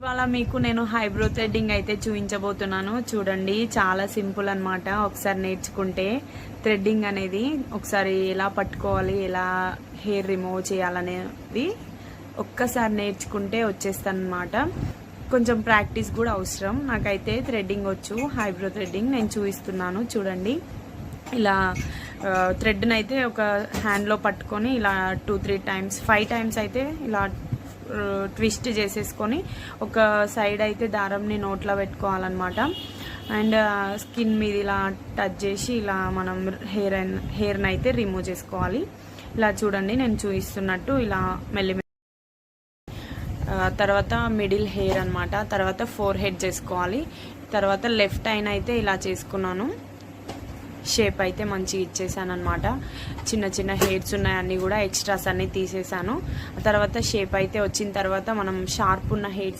ఇవాళ మీకు నేను హైబ్రో థ్రెడ్డింగ్ అయితే చూపించబోతున్నాను. చూడండి, చాలా సింపుల్ అన్నమాట. ఒకసారి నేర్చుకుంటే థ్రెడ్డింగ్ అనేది ఒకసారి ఎలా పట్టుకోవాలి, ఎలా హెయిర్ రిమూవ్ చేయాలనేది ఒక్కసారి నేర్చుకుంటే వచ్చేస్తానమాట. కొంచెం ప్రాక్టీస్ కూడా అవసరం. నాకైతే థ్రెడ్డింగ్ వచ్చు, హైబ్రో థ్రెడ్డింగ్ నేను చూపిస్తున్నాను. చూడండి, ఇలా థ్రెడ్ని అయితే ఒక హ్యాండ్లో పట్టుకొని ఇలా 2-3 టైమ్స్ 5 టైమ్స్ అయితే ఇలా ట్విస్ట్ చేసేసుకొని ఒక సైడ్ అయితే దారంని నోట్లో పెట్టుకోవాలన్నమాట. అండ్ స్కిన్ మీద ఇలా టచ్ చేసి ఇలా మనం హెయిర్ని అయితే రిమూవ్ చేసుకోవాలి. ఇలా చూడండి, నేను చూపిస్తున్నట్టు ఇలా మెల్లి తర్వాత మిడిల్ హెయిర్ అనమాట. తర్వాత ఫోర్ హెడ్ చేసుకోవాలి. తర్వాత లెఫ్ట్ ఐన్ అయితే ఇలా చేసుకున్నాను. షేప్ అయితే మంచిగా ఇచ్చేసాను అనమాట. చిన్న చిన్న హెయిర్స్ ఉన్నాయన్నీ కూడా ఎక్స్ట్రాస్ అన్నీ తీసేసాను. తర్వాత షేప్ అయితే వచ్చిన తర్వాత మనం షార్ప్ ఉన్న హెయిర్స్